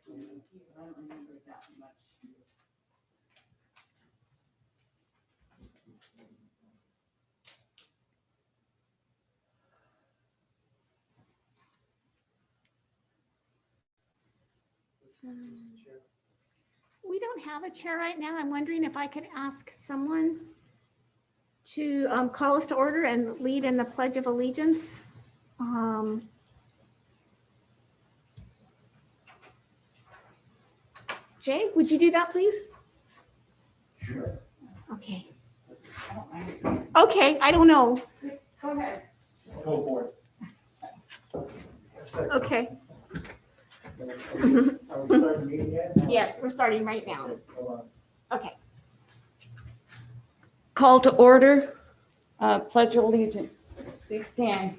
I don't remember that much. We don't have a chair right now. I'm wondering if I could ask someone to call us to order and lead in the Pledge of Allegiance. Jay, would you do that, please? Sure. Okay. I don't mind. Okay, I don't know. Go ahead. Go for it. Okay. Are we starting the meeting yet? Yes, we're starting right now. Hold Okay. Call to order, pledge of allegiance. Please stand.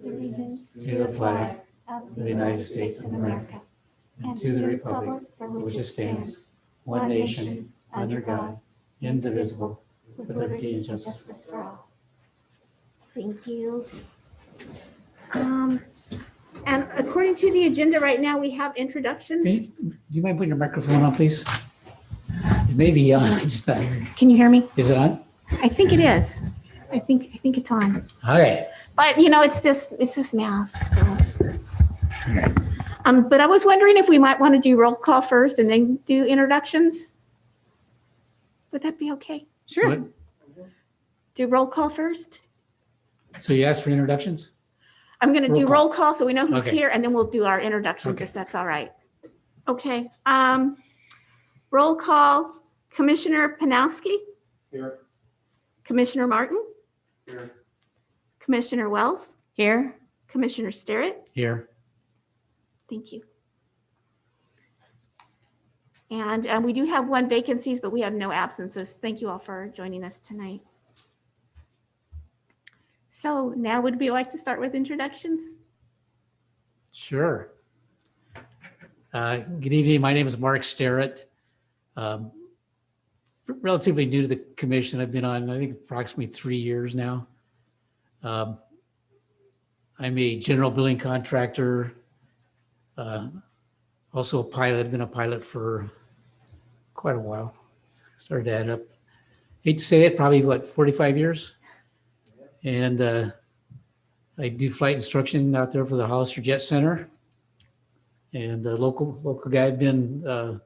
Allegiance to the flag of the United States of America and to the republic for which it stands, one nation, under God, indivisible, with liberty and justice for all. Thank you. And according to the agenda right now, we have introductions. Do you mind putting your microphone on, please? It may be on. It's just not hearing. Can you hear me? Is it on? I think it is. I think it's on. Okay. But you know, it's this mask. So. But I was wondering if we might want to do roll call first and then do introductions. Would that be okay? Sure. What? Do roll call first. So you asked for introductions? I'm going to Roll do call. roll call so we know who's Okay. here, and then we'll do our introductions Okay. if that's all right. Okay. Roll call. Commissioner Panowski, Here. Commissioner Martin, Here. Commissioner Wells, Here. Commissioner Sterrett. Here. Thank you. And we do have one vacancies, but we have no absences. Thank you all for joining us tonight. So now would we like to start with introductions? Sure. Good evening. My name is Mark Sterrett. Relatively new to the commission. I've been on, I think, approximately 3 years now. I'm a general building contractor, also a pilot. I've been a pilot for quite a while. Started to add up. Hate to say it, probably 45 years. And I do flight instruction out there for the Hollister Jet Center. And local guy. I've been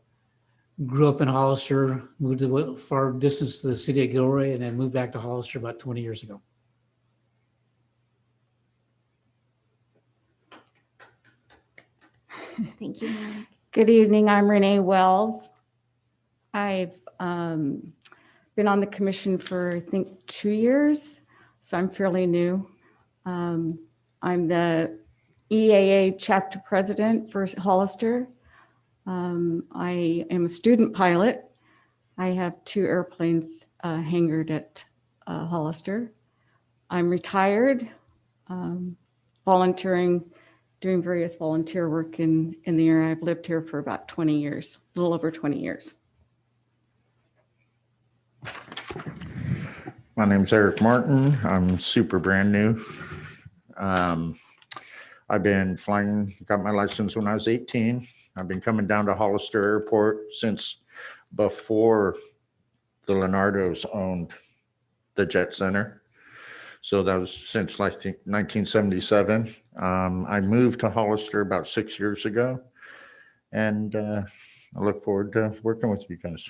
grew up in Hollister, moved to a far distance to the city of Gilroy, and then moved back to Hollister about 20 years ago. Thank you, Mary. Good evening. I'm Renee Wells. I've been on the commission for, I think, 2 years, so I'm fairly new. I'm the EAA chapter president for Hollister. I am a student pilot. I have 2 airplanes hangared at Hollister. I'm retired, volunteering, doing various volunteer work in the area. I've lived here for about 20 years, a little over 20 years. My name's Eric Martin. I'm super brand new. I've been flying, got my license when I was 18. I've been coming down to Hollister Airport since before the Leonardos owned the Jet Center. So that was since like 1977. I moved to Hollister about 6 years ago, and I look forward to working with you guys.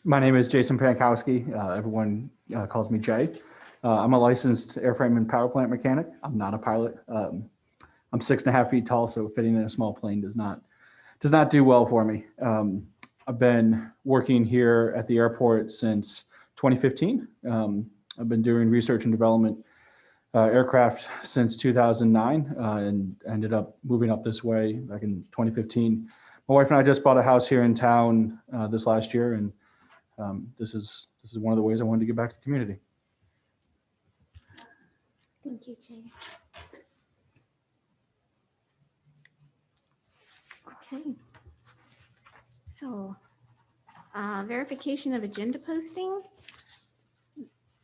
My name is Jason Pankowski. Everyone calls me Jay. I'm a licensed airframe and power plant mechanic. I'm not a pilot. I'm 6.5 feet tall, so fitting in a small plane does not do well for me. I've been working here at the airport since 2015. I've been doing research and development aircraft since 2009 and ended up moving up this way back in 2015. My wife and I just bought a house here in town this last year, and this is one of the ways I wanted to give back to the community. Thank you, Jay. Okay. So verification of agenda posting.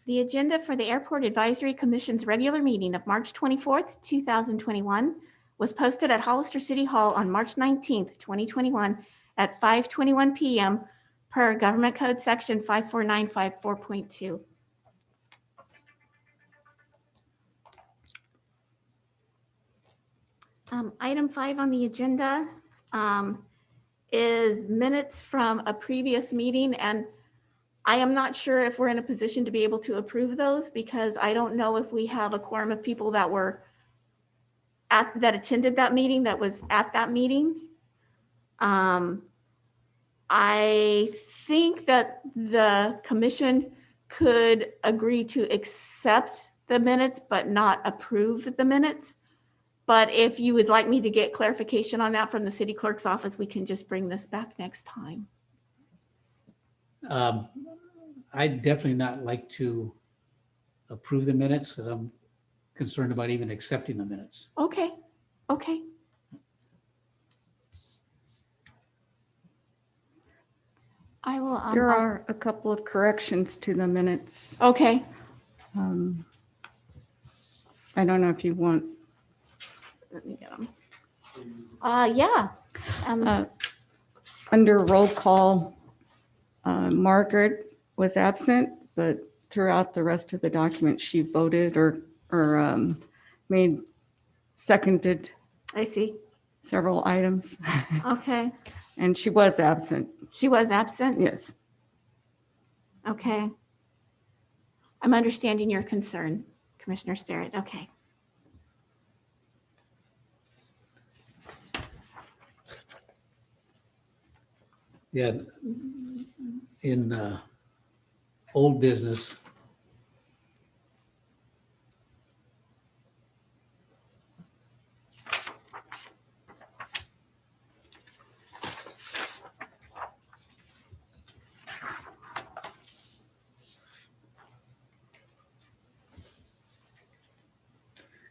The agenda for the Airport Advisory Commission's regular meeting of March 24th, 2021 was posted at Hollister City Hall on March 19th, 2021 at 5:21 PM per Government Code Section 54954.2. Item 5 on the agenda is minutes from a previous meeting, and I am not sure if we're in a position to be able to approve those because I don't know if we have a quorum of people that were that attended that meeting, that was at that meeting. I think that the commission could agree to accept the minutes, but not approve the minutes. But if you would like me to get clarification on that from the city clerk's office, we can just bring this back next time. I'd definitely not like to approve the minutes, and I'm concerned about even accepting the minutes. Okay, okay. I will. There are a couple of corrections to the minutes. Okay, I don't know if you want, let me get them. Yeah. under roll call, Margaret was absent, but throughout the rest of the document, she voted or seconded I see. several items, Okay. and she was absent, She was absent? yes. Okay. I'm understanding your concern, Commissioner Sterrett. Okay. Yeah, in old business,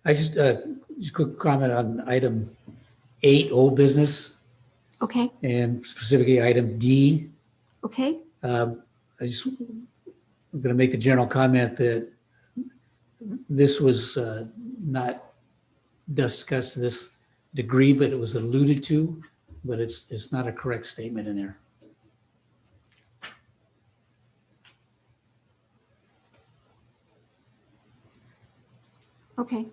I just quick comment on item 8, old business, Okay, and specifically item D. okay, I'm going to make the general comment that this was not discussed to this degree, but it was alluded to, but it's not a correct statement in there. okay.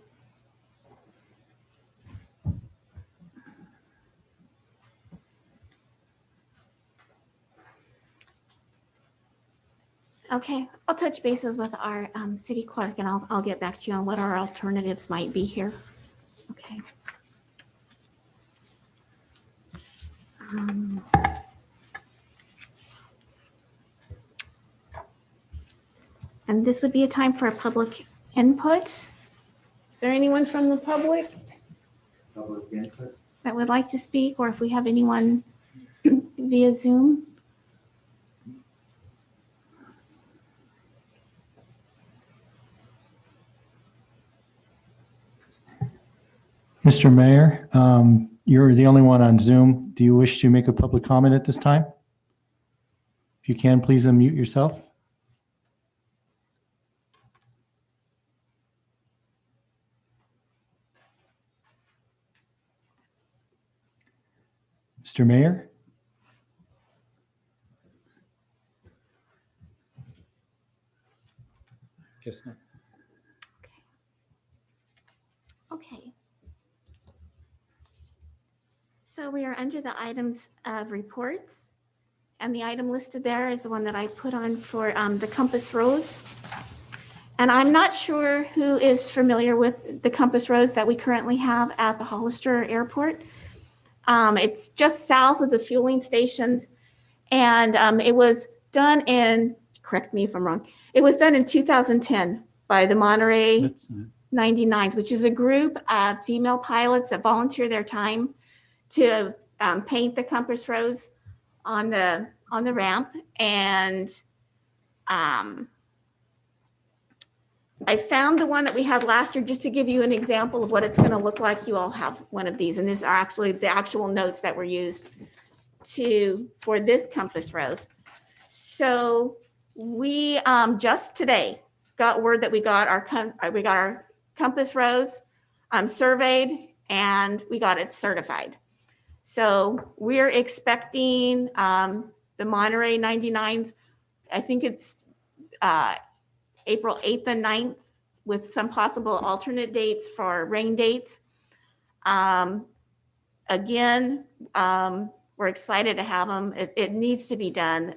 Okay, I'll touch bases with our city clerk and I'll get back to you on what our alternatives might be here. Okay. And this would be a time for a public input. Is there anyone from the public that would like to speak, or if we have anyone via Zoom? Mr. Mayor, you're the only one on Zoom. Do you wish to make a public comment at this time? If you can, please unmute yourself. Mr. Mayor? Guess not. Okay. So we are under the items of reports, and the item listed there is the one that I put on for the Compass Rose. And I'm not sure who is familiar with the Compass Rose that we currently have at the Hollister Airport. It's just south of the fueling stations, and it was done in, correct me if I'm wrong, it was done in 2010 by the Monterey That's 99s, which is a group of female pilots that volunteer their time to paint the Compass Rose on the ramp. And I found the one that we had last year just to give you an example of what it's going to look like. You all have one of these, and these are actually the actual notes that were used for this Compass Rose. So we just today got word that we got our Compass Rose surveyed, and we got it certified. So we're expecting the Monterey 99s. I think it's April 8th and 9th, with some possible alternate dates for rain dates. Again, we're excited to have them. It needs to be done.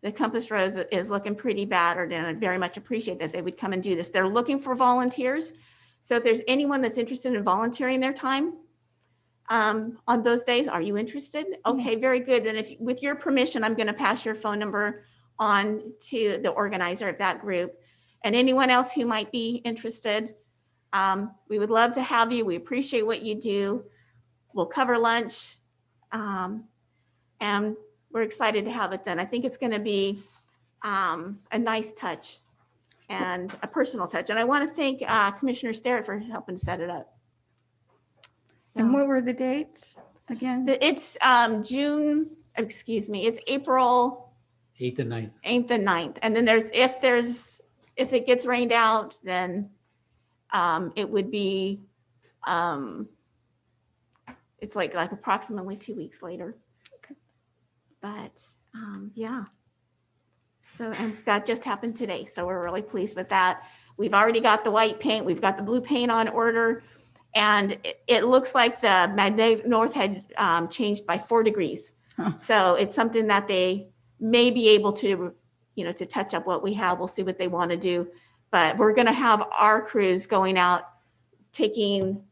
The Compass Rose is looking pretty battered, and I very much appreciate that they would come and do this. They're looking for volunteers. So if there's anyone that's interested in volunteering their time on those days, are you interested? Okay, very good. Then if, with your permission, I'm going to pass your phone number on to the organizer of that group. And anyone else who might be interested, we would love to have you. We appreciate what you do. We'll cover lunch. And we're excited to have it done. I think it's going to be a nice touch and a personal touch. And I want to thank Commissioner Sterrett for helping set it up. And So what were the dates again? it's it's April 8th and 9th. 8th and 9th. And then if it gets rained out, then it would be, it's like approximately 2 weeks later. But yeah. So, and that just happened today. So we're really pleased with that. We've already got the white paint. We've got the blue paint on order. And it looks like the magnetic north had changed by 4 degrees. Huh. So it's something that they may be able to, to touch up what we have. We'll see what they want to do. But we're going to have our crews going out, taking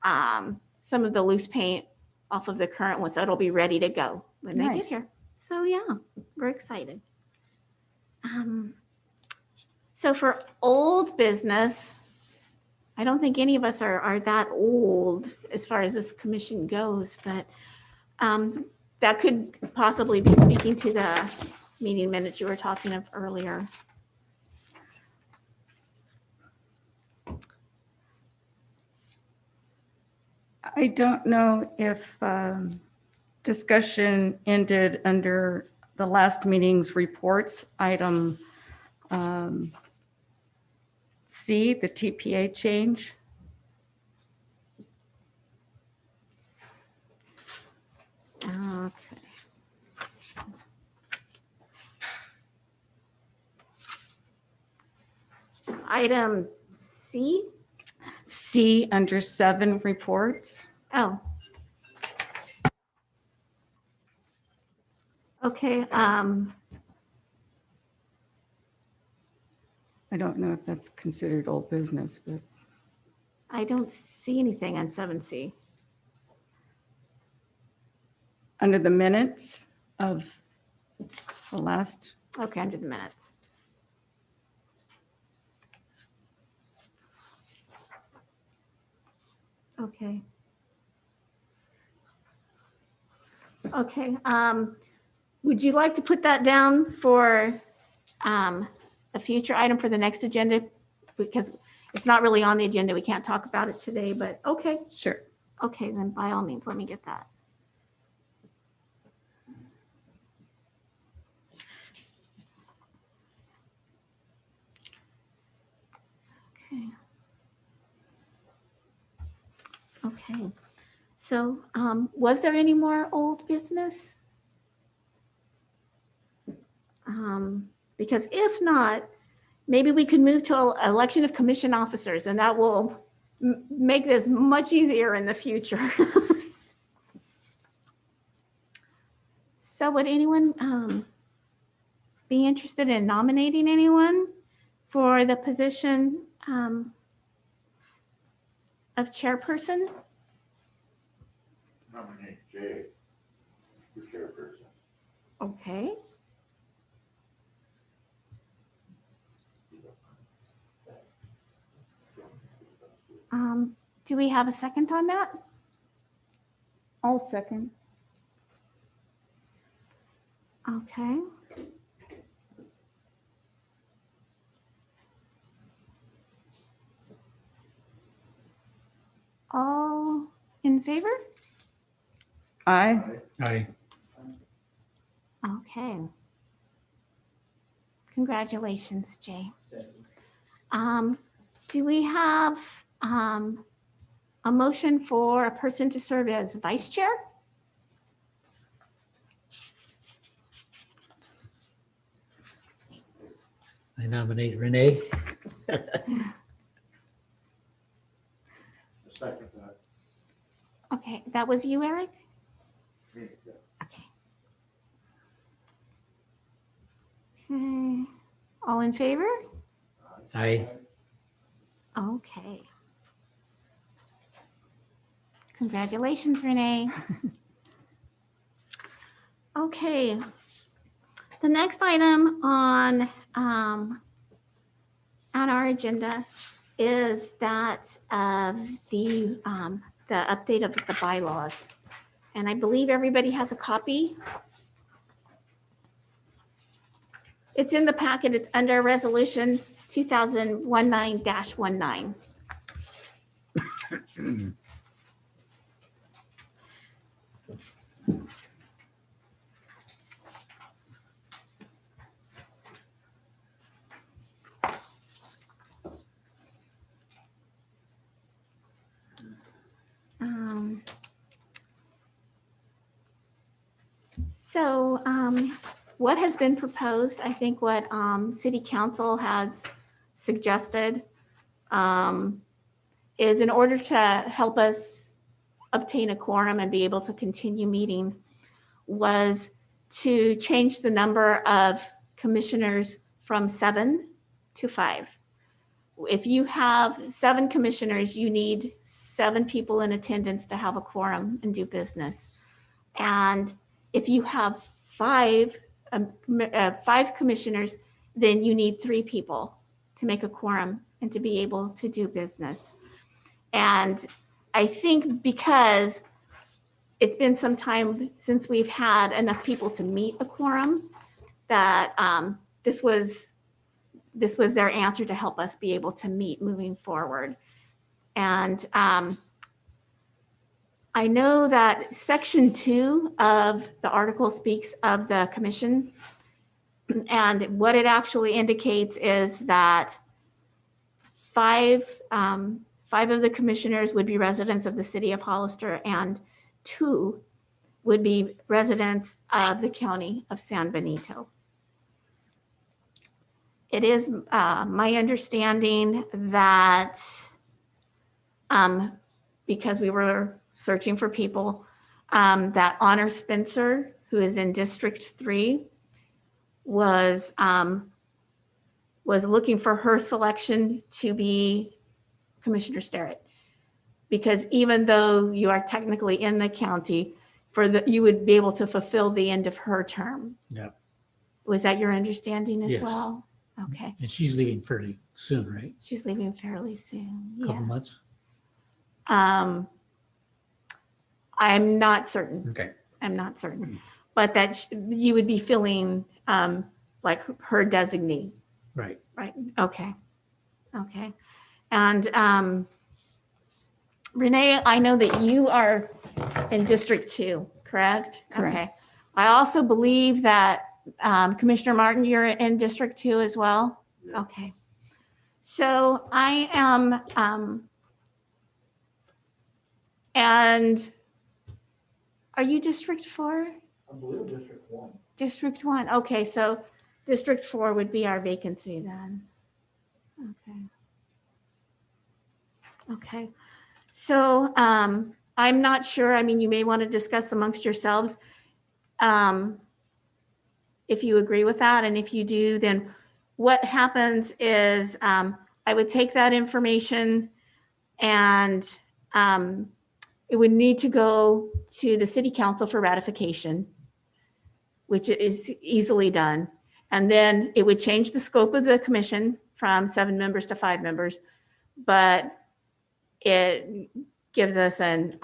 some of the loose paint off of the current one. So it'll be ready to go when they get Nice. here. So yeah, we're excited. So for old business, I don't think any of us are that old as far as this commission goes, but that could possibly be speaking to the meeting minutes you were talking of earlier. I don't know if discussion ended under the last meeting's reports, item C, the TPA change. Okay. Item C. C under 7 reports. Oh. Okay, I don't know if that's considered old business, but I don't see anything on 7C. under the minutes of the last, Okay, under the minutes. Okay. Okay, would you like to put that down for a future item for the next agenda? Because it's not really on the agenda. We can't talk about it today, but okay. sure. Okay, then by all means, let me get that. Okay. Okay, so was there any more old business? Because if not, maybe we could move to election of commission officers, and that will make this much easier in the future. So would anyone be interested in nominating anyone for the position of chairperson? Nominate Jay for chairperson. Okay. Do we have a second on that? I'll second. Okay. All in favor? Aye. Aye. Okay. Congratulations, Jay. Do we have a motion for a person to serve as vice chair? I nominate Renee. Okay, that was you, Eric? Okay. Okay, all in favor? I, Okay. Congratulations, Renee. Okay. The next item on our agenda is that of the update of the bylaws. And I believe everybody has a copy. It's in the packet. It's under Resolution 2019-19. What has been proposed, I think what City Council has suggested is in order to help us obtain a quorum and be able to continue meeting was to change the number of commissioners from 7 to 5. If you have 7 commissioners, you need 7 people in attendance to have a quorum and do business. And if you have 5 commissioners, then you need 3 people to make a quorum and to be able to do business. And I think because it's been some time since we've had enough people to meet a quorum, that this was their answer to help us be able to meet moving forward. And I know that Section 2 of the article speaks of the commission. And what it actually indicates is that 5 of the commissioners would be residents of the city of Hollister, and 2 would be residents of the county of San Benito. It is my understanding that because we were searching for people, that Honor Spencer, who is in District 3, was looking for her selection to be Commissioner Sterrett. Because even though you are technically in the county, you would be able to fulfill the end of her term. Yeah. Was that your understanding as Yes. well? Okay. and she's leaving fairly soon, right? She's leaving fairly soon. Couple Yeah. months? I'm not certain. Okay. I'm not certain. But that you would be filling like her designee. Right. Right. Okay. Okay. And Renee, I know that you are in District 2, correct? Correct. Okay. I also believe that Commissioner Martin, you're in District 2 as well? Okay. So I am, and are you District 4? I believe District 1. District 1, okay, so District 4 would be our vacancy then. Okay. Okay, so I'm not sure, I mean, you may want to discuss amongst yourselves if you agree with that, and if you do, then what happens is I would take that information and it would need to go to the city council for ratification, which is easily done. And then it would change the scope of the commission from 7 members to 5 members, but it gives us an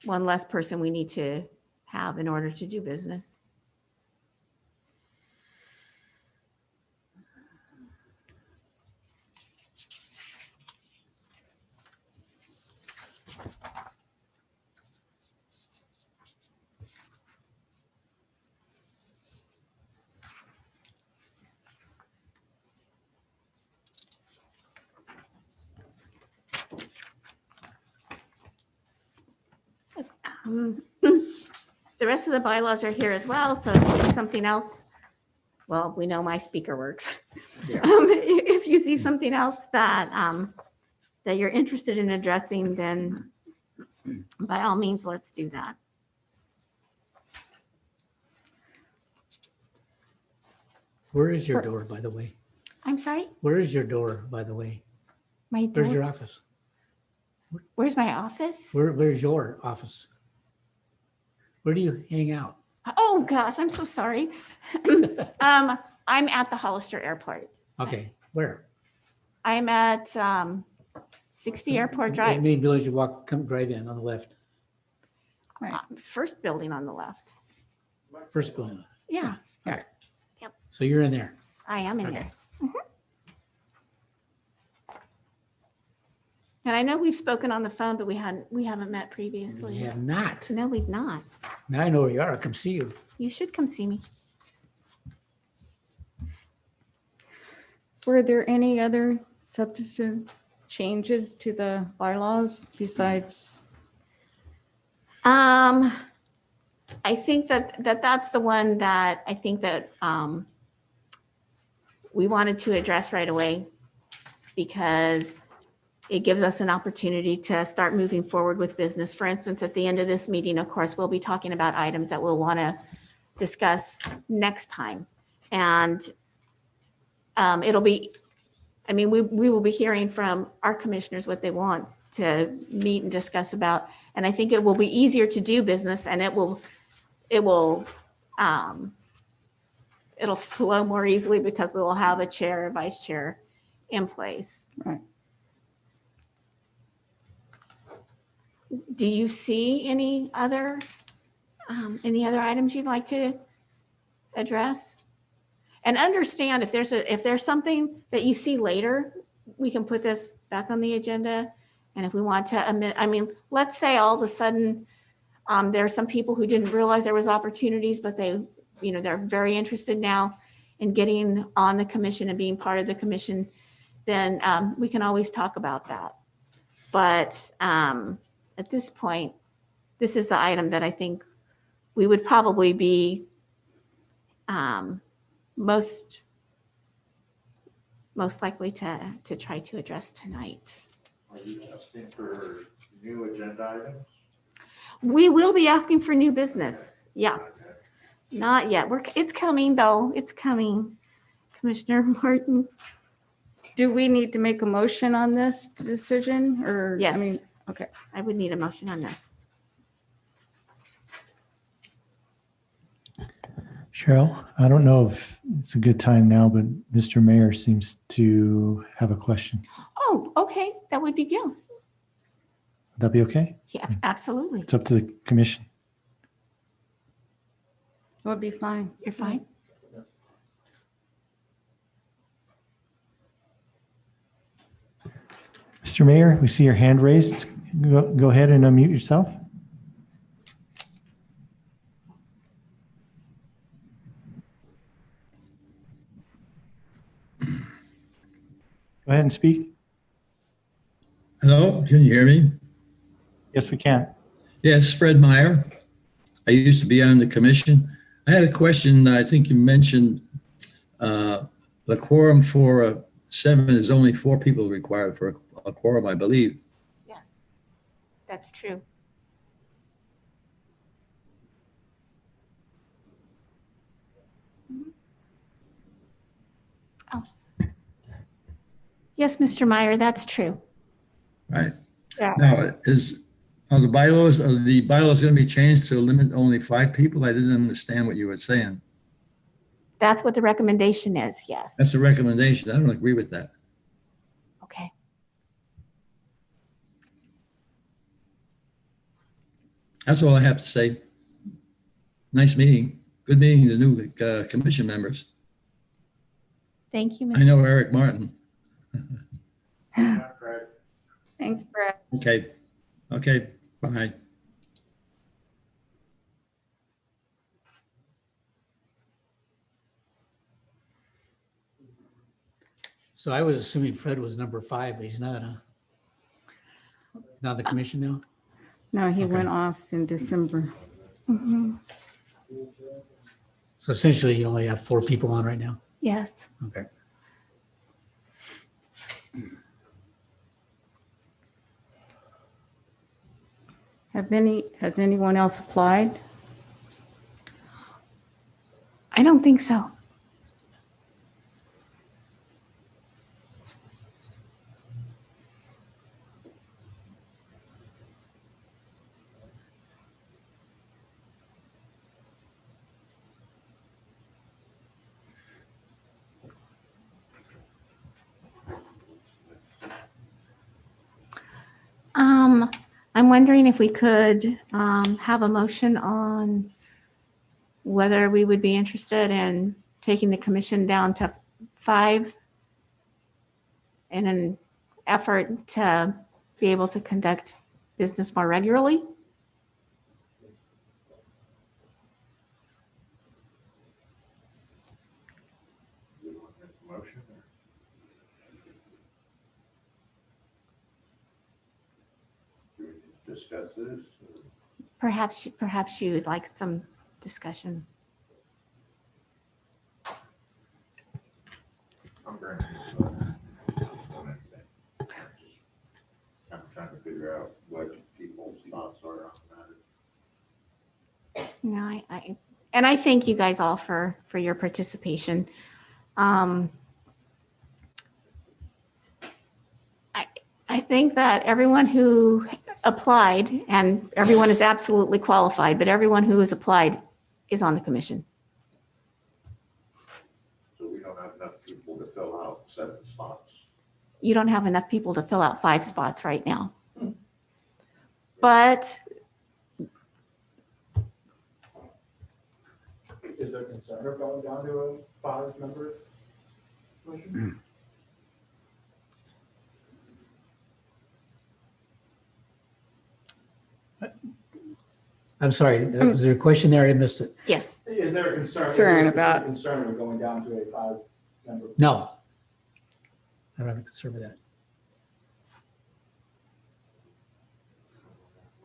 one less person we need to have in order to do business. The rest of the bylaws are here as well, so if you see something else, well, we know my speaker works. Yeah. If you see something else that, that you're interested in addressing, then by all means, let's do that. Where is your door, by the way? I'm sorry, Where is your door, by the way? my Where's your door, office? where's my office? Where's your office? Where do you hang out? Oh, gosh, I'm so sorry. I'm at the Hollister Airport. Okay, where? I'm at 60 Airport Drive, Main village, you walk, come drive in on the left, first building on the left. first building. Yeah, So you're in there. I am in Okay. there. And I know we've spoken on the phone, but we haven't met We previously. have not. No, we've not. Now I know where you are. I'll come see you. You should come see me. Were there any other substantive changes to the bylaws besides? I think that's the one that I think that we wanted to address right away because it gives us an opportunity to start moving forward with business. For instance, at the end of this meeting, of course, we'll be talking about items that we'll want to discuss next time. And it'll be, I mean, we will be hearing from our commissioners what they want to meet and discuss about. And I think it will be easier to do business and it'll flow more easily because we will have a chair, a vice chair in place. Right. Do you see any other items you'd like to address? And understand if there's something that you see later, we can put this back on the agenda. And if we want to amend, I mean, let's say all of a sudden, there are some people who didn't realize there was opportunities, but they're very interested now in getting on the commission and being part of the commission, then we can always talk about that. But at this point, this is the item that I think we would probably be most likely to try to address tonight. Are you asking for new agenda items? We will be asking for new business. Yeah, not yet. It's coming though. It's coming. Commissioner Martin. Do we need to make a motion on this decision or? Yes. I mean, okay. I would need a motion on this. Cheryl, I don't know if it's a good time now, but Mr. Mayor seems to have a question. Oh, okay. That would be good. Would that be okay? Yeah, absolutely. It's up to the commission. Would be fine. You're fine. Mr. Mayor, we see your hand raised. Go ahead and unmute yourself. Go ahead and speak. Hello, can you hear me? Yes, we can. Yes, Fred Meyer. I used to be on the commission. I had a question. I think you mentioned the quorum for 7 is only 4 people required for a quorum, I believe. That's true. Oh. Yes, Mr. Meyer, that's true. Right. Yeah. Now, are the bylaws going to be changed to limit only 5 people? I didn't understand what you were saying. That's what the recommendation is, yes. That's a recommendation. I don't agree with that. Okay. That's all I have to say. Nice meeting. Good meeting the new commission members. Thank you, I Mr. know Eric Martin. Thanks, Brad. Okay. Okay. Bye. So I was assuming Fred was number 5, but he's not, huh? Not the commission now? No, he Okay. went off in December. Mhm. So essentially, you only have 4 people on right now? Yes. Okay. Has anyone else applied? I don't think so. I'm wondering if we could have a motion on whether we would be interested in taking the commission down to 5 in an effort to be able to conduct business more regularly. Discuss this. Perhaps you would like some discussion. I'm trying to figure out what people's thoughts are on that. No, I thank you guys all for your participation. I think that everyone who applied, and everyone is absolutely qualified, but everyone who has applied is on the commission. So we don't have enough people to fill out 7 spots. You don't have enough people to fill out 5 spots right now. But Is there concern of going down to a 5-member commission? I'm sorry, was there a question there? I missed it. yes, Is there a concern? Concern about- Concern of going down to a 5-member? No. I don't have a concern with that.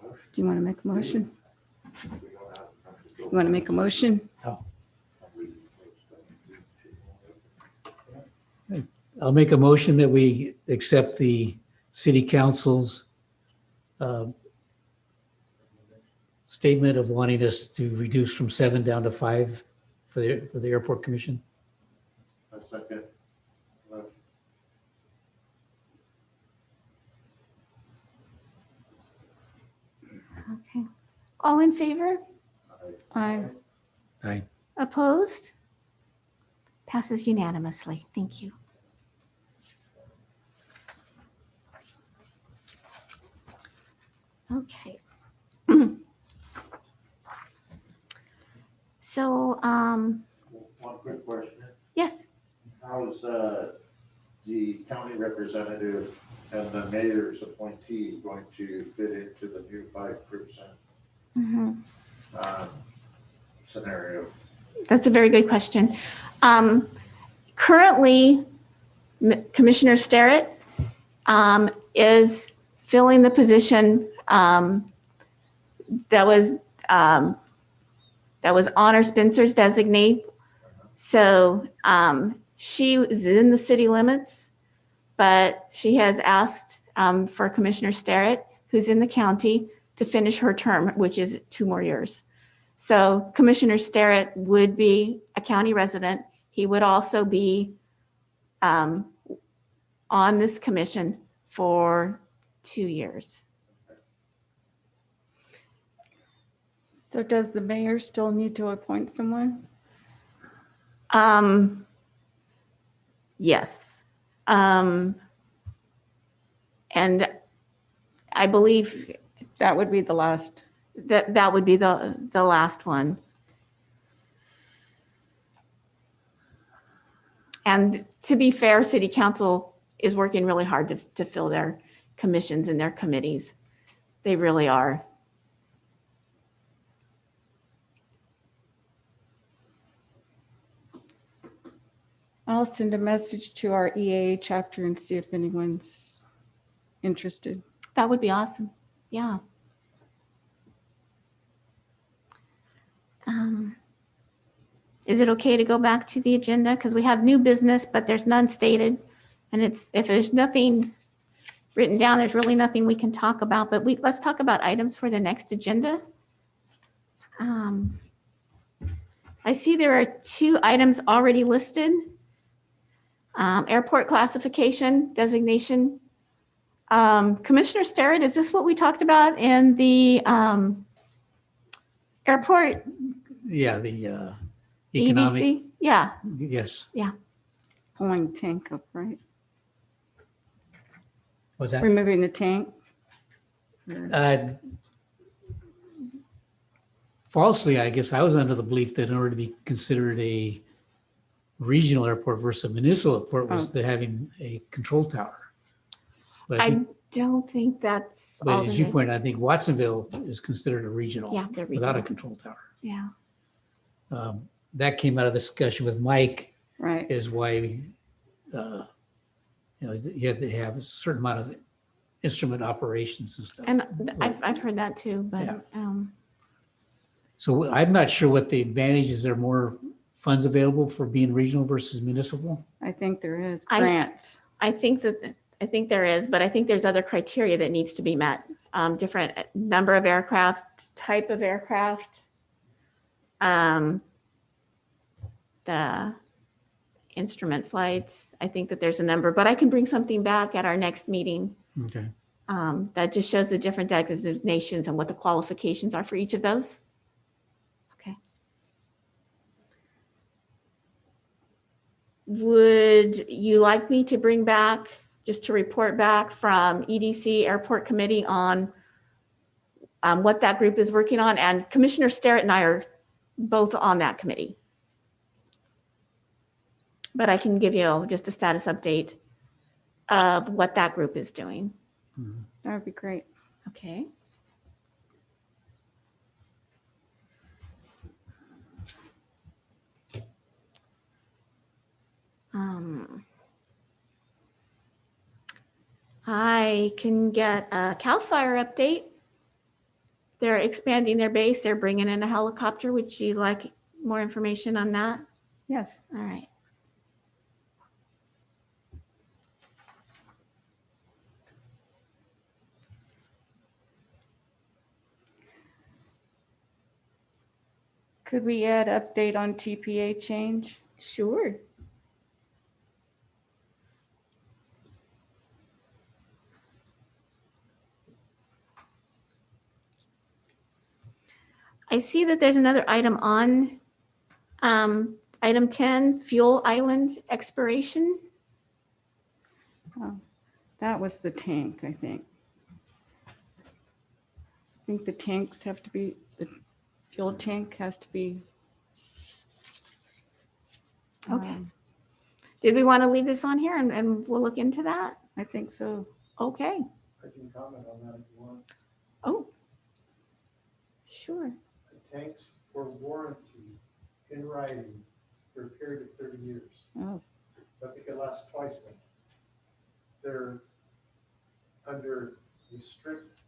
Do you want to make a motion? You want to make a motion? I'll make a motion that we accept the city council's statement of wanting us to reduce from 7 down to 5 for the airport commission. A second. okay. All in favor? Aye. Aye. Opposed? Passes unanimously. Thank you. Okay. So, One quick question. yes, How's the county representative and the mayor's appointee going to fit into the new 5% mhm. scenario? That's a very good question. Currently, Commissioner Sterrett is filling the position that was Honor Spencer's designee. So she is in the city limits, but she has asked for Commissioner Sterrett, who's in the county, to finish her term, which is 2 more years. So Commissioner Sterrett would be a county resident. He would also be on this commission for 2 years. So does the mayor still need to appoint someone? Yes. And I believe That would be the last. that would be the last one. And to be fair, city council is working really hard to fill their commissions and their committees. They really are. I'll send a message to our EAA chapter and see if anyone's interested. That would be awesome. Yeah. Is it okay to go back to the agenda? Because we have new business, but there's none stated. And if there's nothing written down, there's really nothing we can talk about, but let's talk about items for the next agenda. I see there are 2 items already listed. Airport classification designation. Commissioner Starrett, is this what we talked about in the airport Yeah, the economic, EDC? Yeah, yes. Pulling the tank up, right? Was that? Removing the tank. Falsely, I guess I was under the belief that in order to be considered a regional airport versus a municipal airport was the having a control tower. But I I think, don't think that's all but there as you is. pointed out, I think Watsonville is considered a regional Yeah, they're without a regional. control tower. Yeah. That came out of the discussion with Mike, Right. is why, you have to have a certain amount of instrument operations and stuff. And I've heard that too, but, Yeah. So I'm not sure what the advantage is. There are more funds available for being regional versus municipal. I think there is I- grants. I think there is, but I think there's other criteria that needs to be met. Different number of aircraft, type of aircraft. The instrument flights. I think that there's a number, but I can bring something back at our next meeting. Okay. That just shows the different designations and what the qualifications are for each of those. Okay. Would you like me to bring back, just to report back from EDC Airport Committee on what that group is working on? And Commissioner Starrett and I are both on that committee. But I can give you just a status update of what that group is doing. That would be great. Okay. I can get a CAL FIRE update. They're expanding their base. They're bringing in a helicopter. Would you like more information on that? Yes. All right. Could we add update on TPA change? Sure. I see that there's another item on item 10, fuel island expiration. That was the tank, I think. I think the tanks have to be, the fuel tank has to be. Okay. Did we want to leave this on here and we'll look into that? I think so. Okay. I can comment on that if you want. Oh, sure. The tanks were warranted in writing for a period of 30 years, Oh, but they could last twice then. They're under a strict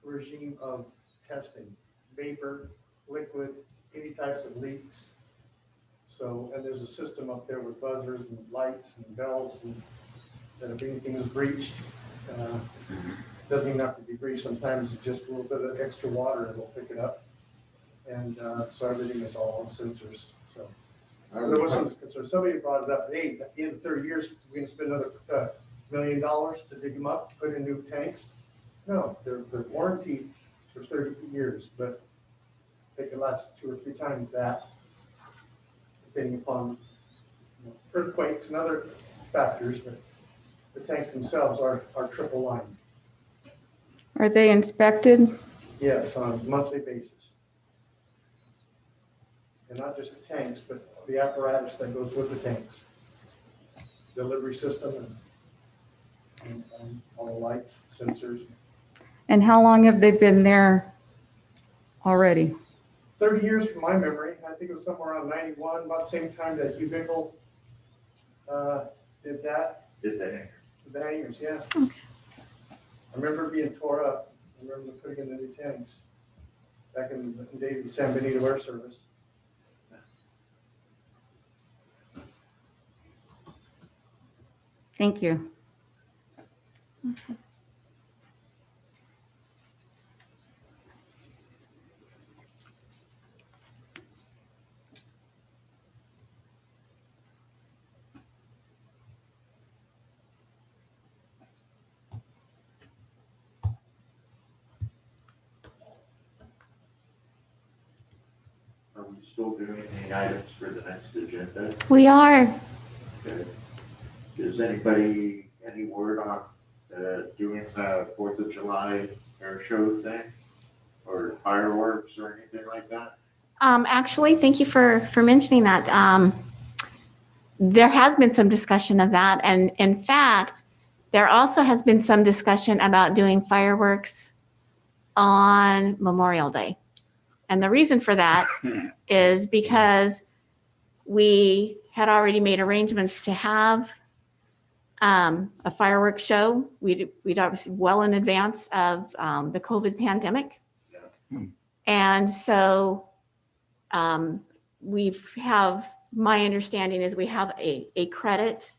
regime of testing, vapor, liquid, any types of leaks. So, and there's a system up there with buzzers and lights and bells, and that if anything is breached, doesn't even have to be breached. Sometimes it's just a little bit of extra water and it'll pick it up. And so everything is all on sensors. So there was some concern. Somebody brought it up, hey, at the end of 30 years, we're going to spend another $1 million to dig them up, put in new tanks. No, they're warranted for 30 years, but they can last 2 or 3 times that, depending upon earthquakes and other factors. But the tanks themselves are triple lined. are they inspected? Yes, on a monthly basis. And not just the tanks, but the apparatus that goes with the tanks. Delivery system and all the lights, sensors. And how long have they been there already? 30 years from my memory. I think it was somewhere around 91, about the same time that Hugh Bickle did that. Did they? The hangers, yeah. I remember it being tore up. I remember putting in the new tanks back in the day of the San Benito Air Service. Thank you. Are we still doing the items for the next agenda? We are. Okay. Does anybody, any word on doing the 4th of July air show thing? Or fireworks or anything like that? Actually, thank you for mentioning that. There has been some discussion of that. And in fact, there also has been some discussion about doing fireworks on Memorial Day. And the reason for that is because we had already made arrangements to have a fireworks show. We'd obviously well in advance of the COVID pandemic. And so my understanding is we have a credit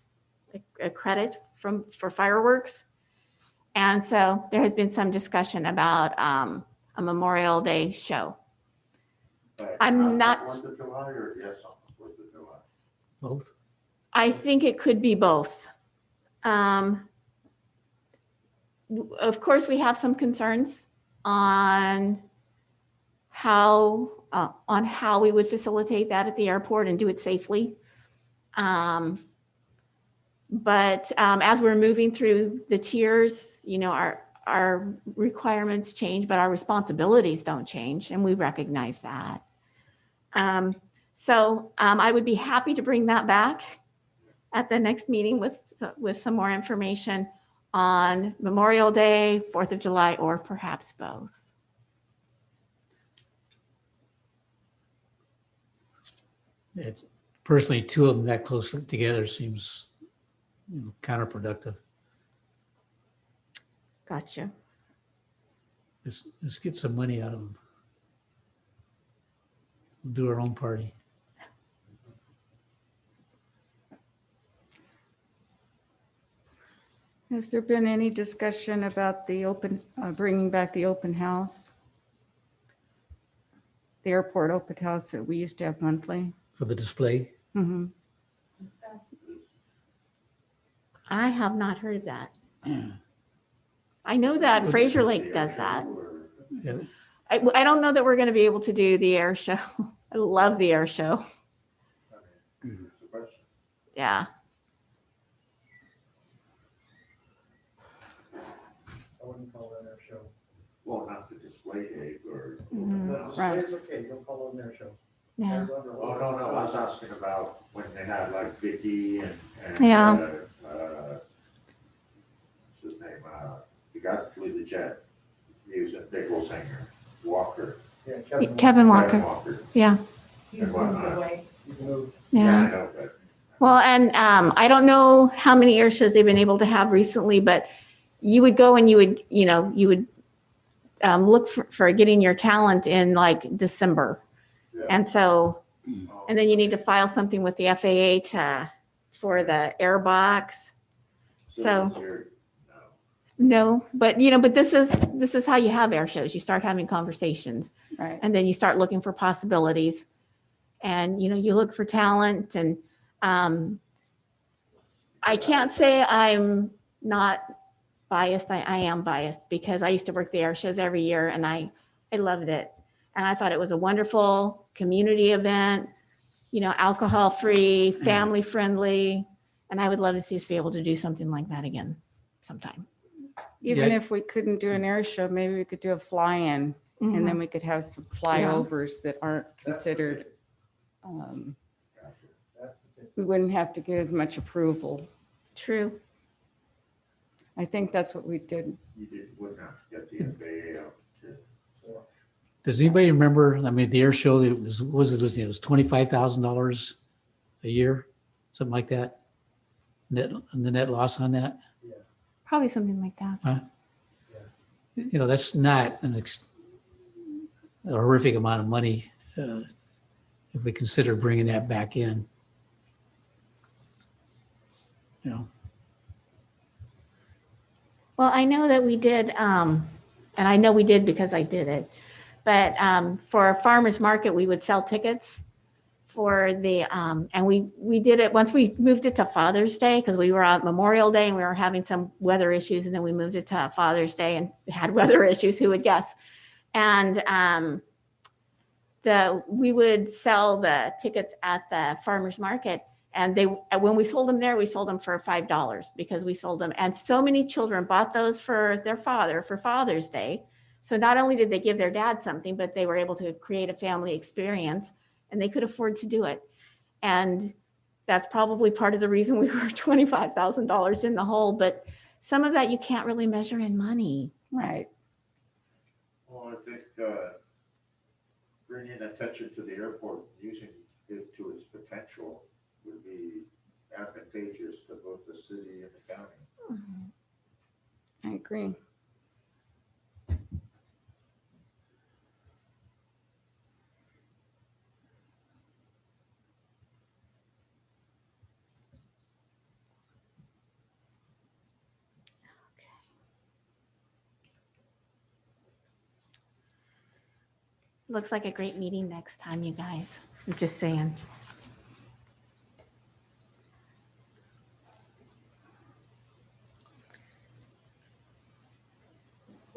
for fireworks. And so there has been some discussion about a Memorial Day show. I'm not- 4th of July or yes on the 4th of July? Both. I think it could be both. Of course, we have some concerns on how we would facilitate that at the airport and do it safely. But as we're moving through the tiers, you know, our requirements change, but our responsibilities don't change, and we recognize that. So I would be happy to bring that back at the next meeting with some more information on Memorial Day, 4th of July, or perhaps both. It's personally, two of them that close together seems counterproductive. Gotcha. Let's get some money out of them. We'll do our own party. Has there been any discussion about the bringing back the open house? The airport open house that we used to have monthly? For the display. Mm-hmm. I have not heard that. I know that Fraser Lake does that. Yeah. I don't know that we're going to be able to do the air show. I love the air show. It's a question. Yeah. I wouldn't call that our show. Well, not the display date or. The Right. display is okay, don't call it their show. Yeah. As under Oh, no, I was asking about when they had like Vicky and. Yeah. What's his name? The guy that flew the jet. He was a big old singer, Walker. Yeah, Kevin Kevin Walker. Walker. Yeah. He's moved away. He's moved. I Yeah. know, but Well, and I don't know how many air shows they've been able to have recently, but you would go and you would look for getting your talent in like December. Yeah. And so, and then you need to file something with the FAA for the air box. So- this year, No, but but this is how you have air shows. You start having conversations, Right. and then you start looking for possibilities, and you look for talent. And I can't say I'm not biased. I am biased because I used to work the air shows every year, and I loved it, and I thought it was a wonderful community event. Alcohol free, family friendly, and I would love to see us be able to do something like that again sometime. Even Yeah. if we couldn't do an air show, maybe we could do a fly-in, and then we could have some flyovers that aren't considered. That's the tip. We wouldn't have to get as much approval. True. I think that's what we did. wouldn't have to get the FAA out. Does anybody remember, the air show, it was $25,000 a year, something like that? The net loss on that? Probably something like that. That's not a horrific amount of money if we consider bringing that back in. Well, I know that we did, and I know we did because I did it, but for a farmer's market, we would sell tickets for the, and we did it, once we moved it to Father's Day, because we were on Memorial Day and we were having some weather issues, and then we moved it to Father's Day and had weather issues, who would guess? And we would sell the tickets at the farmer's market. And when we sold them there, we sold them for $5 because we sold them. And so many children bought those for their father for Father's Day. So not only did they give their dad something, but they were able to create a family experience, and they could afford to do it. And that's probably part of the reason we were $25,000 in the hole. But some of that you can't really measure in money. Right. Well, I think bringing attention to the airport, using it to its potential would be advantageous to both the city and the county. I agree. Looks like a great meeting next time, you guys. I'm just saying.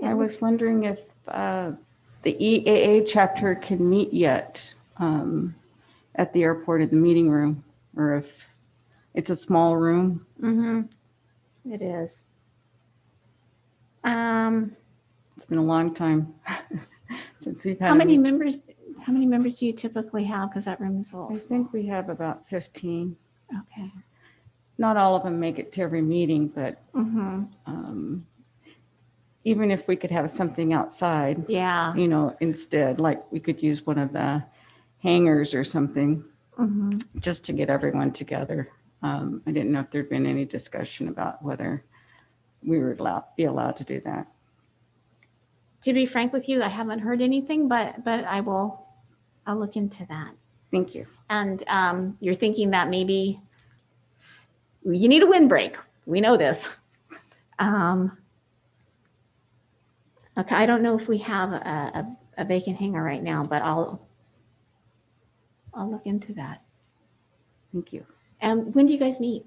I was wondering if the EAA chapter can meet yet at the airport in the meeting room, or if it's a small room. Mm-hmm. It is. It's been a long time since we've had. How many members do you typically have? Because that room is a I little. think we have about 15. Okay. Not all of them make it to every meeting, but Mm-hmm. Even if we could have something outside, Yeah. instead, like we could use one of the hangars or something Mm-hmm. just to get everyone together. I didn't know if there'd been any discussion about whether we would be allowed to do that. To be frank with you, I haven't heard anything, but I'll look into that. Thank you. And you're thinking that maybe you need a windbreak. We know this. Okay, I don't know if we have a vacant hangar right now, but I'll look into that. Thank you. And when do you guys meet?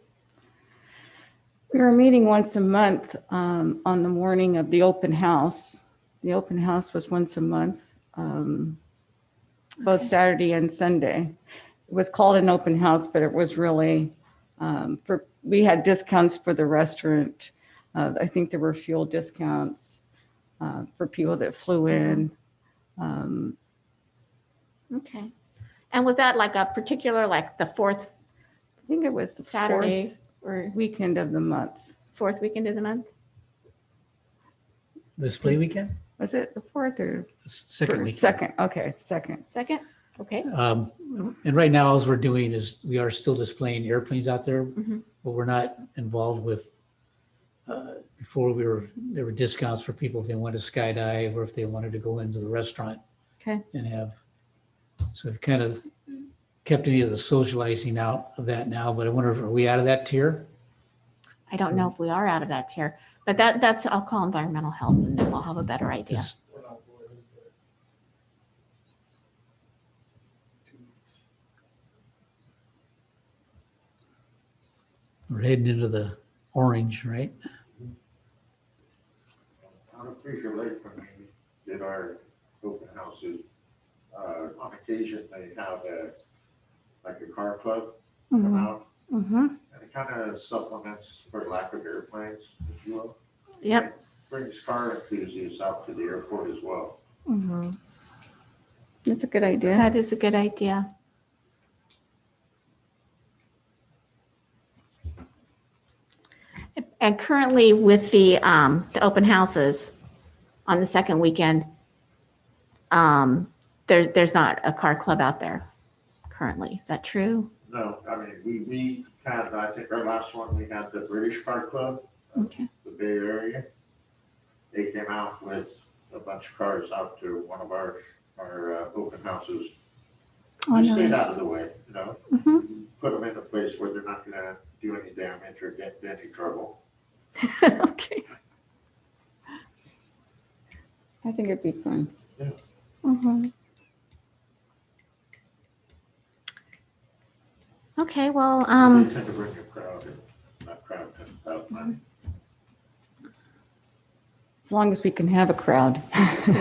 We were meeting once a month on the morning of the open house. The open house was once a month, both Saturday and Sunday. It was called an open house, but it was really we had discounts for the restaurant. I think there were fuel discounts for people that flew in. Okay. And was that like a particular, like the fourth I think it was the Saturday or fourth weekend of the month. fourth weekend of the month? Display weekend? Was it the fourth or Second weekend. second? Okay, second. Second? Okay. And right now, all we're doing is we are still displaying airplanes out there, Mhm. but we're not involved with, before there were discounts for people if they wanted to skydive or if they wanted to go into the restaurant. Okay. And so we've kind of kept any of the socializing out of that now, but I wonder, are we out of that tier? I don't know if we are out of that tier, but that's, I'll call environmental health and then we'll have a better idea. Just- We're not worried, but 2 weeks. We're heading into the orange, right? Out of Fraser Lake, when we did our open houses, on occasion, they have like a car club come out, Mm-hmm. and it kind of supplements, for lack of airplanes, if you will. Yep. It brings car enthusiasts out to the airport as well. Mm-hmm. That's a good idea. That is a good idea. And currently with the open houses on the second weekend, there's not a car club out there currently. Is that true? No, I mean, we had, I think our last one, we had the British Car Club, Okay. the Bay Area. They came out with a bunch of cars out to one of our open houses. Oh, Just stayed nice. out of the way, Mhm. put them in a place where they're not gonna do any damage or get into any trouble. Okay. I think it'd be fun. Mhm. Okay, well, They tend to bring a crowd in, not crowd, 10,000. As long as we can have a crowd.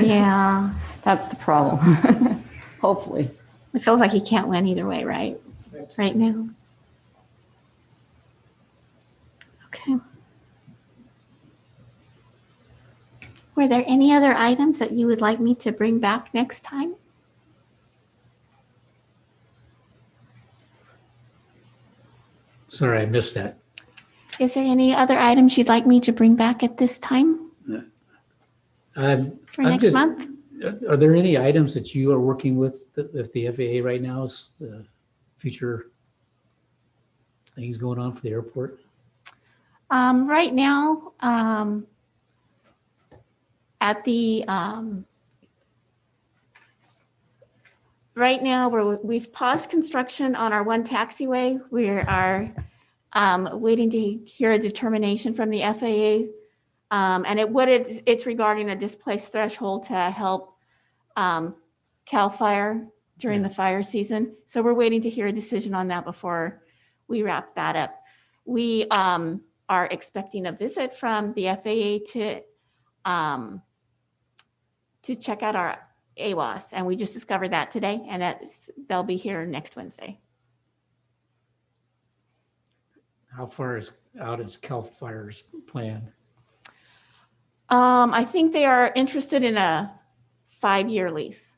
yeah, That's the problem. Hopefully. it feels like he can't win either way, right? Right now. Okay. Were there any other items that you would like me to bring back next time? Sorry, I missed that. Is there any other items you'd like me to bring back at this time for I'm next just- month? Are there any items that you are working with the FAA right now as the future things going on for the airport? Right now, at the, right now, we've paused construction on our one taxiway. We are waiting to hear a determination from the FAA. And it's regarding a displaced threshold to help CAL FIRE during the fire season. So we're waiting to hear a decision on that before we wrap that up. We are expecting a visit from the FAA to check out our AWAS, and we just discovered that today, and they'll be here next Wednesday. How far out is CAL FIRE's plan? I think they are interested in a 5-year lease.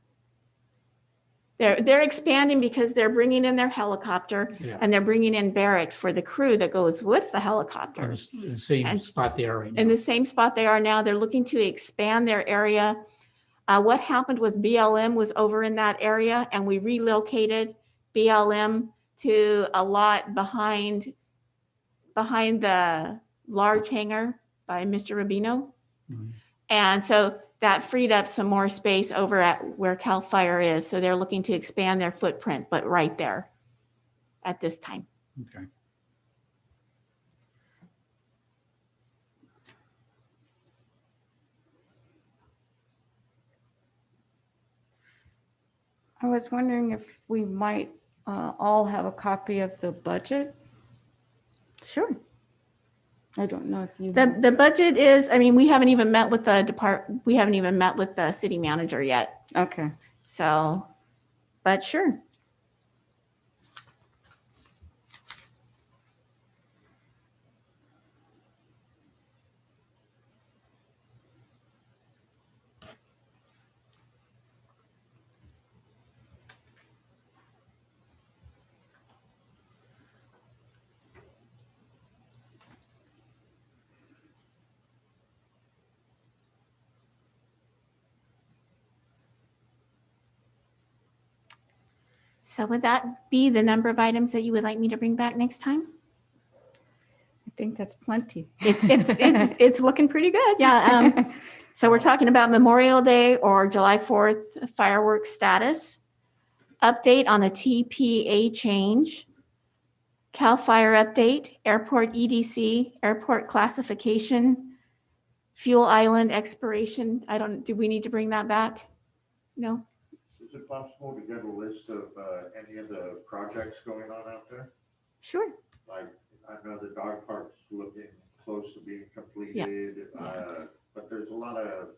They're expanding because they're bringing in their helicopter Yeah. and they're bringing in barracks for the crew that goes with the On helicopter. the same And spot they are right now? In the same spot they are now, they're looking to expand their area. What happened was BLM was over in that area and we relocated BLM to a lot behind the large hangar by Mr. Rubino. Mhm. And so that freed up some more space over at where CAL FIRE is. So they're looking to expand their footprint, but right there at this time. Okay. I was wondering if we might all have a copy of the budget. Sure. I don't know if you. The budget is, I mean, we haven't even met with we haven't even met with the city manager yet. Okay. So, but sure. So would that be the number of items that you would like me to bring back next time? I think that's plenty. It's looking pretty good. Yeah. So we're talking about Memorial Day or July 4th fireworks status, update on the TPA change, CAL FIRE update, airport EDC, airport classification, fuel island expiration. Do we need to bring that back? No? Is it possible to get a list of any of the projects going on out there? Sure. Like, I know the dog park's looking close to being completed, but there's a lot of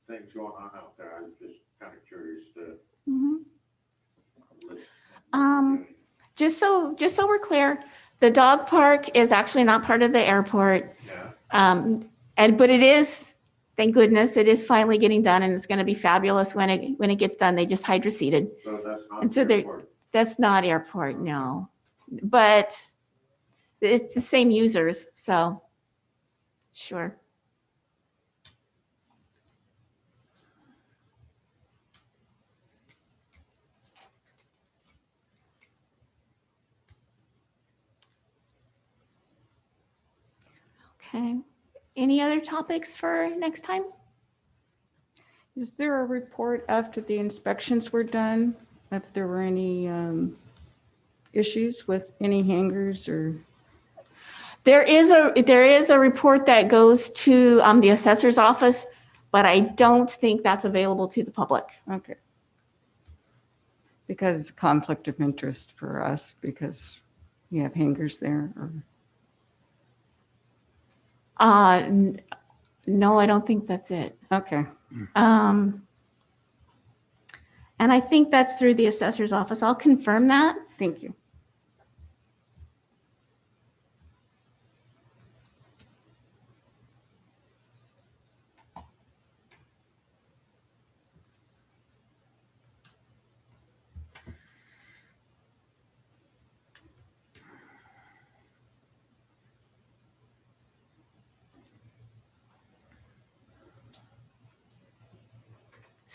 things going on out there. I was just kind of curious to Mhm. list. Just so we're clear, the dog park is actually not part of the airport. Yeah, But it is, thank goodness, it is finally getting done and it's going to be fabulous when it gets done. They just hydroseeded. so that's not. And so the they're- airport. That's not airport, no. But it's the same users, so sure. Okay. Any other topics for next time? Is there a report after the inspections were done? If there were any issues with any hangars or? There is a report that goes to the assessor's office, but I don't think that's available to the public. Okay. Because conflict of interest for us, because you have hangers there. Or No, I don't think that's it. Okay, And I think that's through the assessor's office. I'll confirm that. thank you.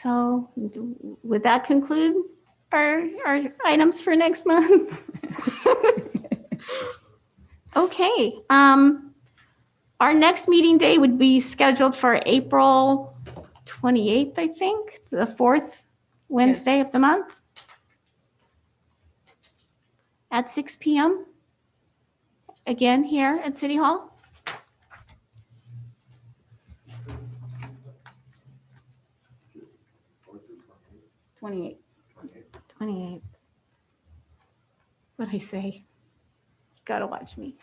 So would that conclude our items for next month? Okay. Our next meeting day would be scheduled for April 28th, I think, the fourth Wednesday of the month at 6 p.m. Again, here at City Hall. '28. 28th. What'd I say? You gotta watch me.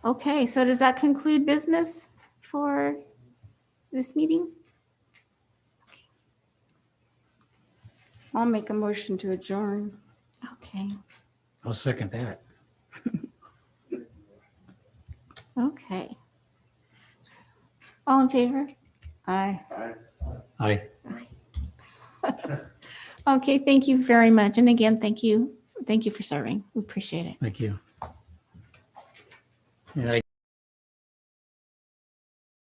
Okay, so does that conclude business for this meeting? I'll make a motion to adjourn. Okay, I'll second that. okay. All in favor? Aye. Aye. Okay, thank you very much. And again, thank you for serving. We appreciate it. Thank you. Yeah,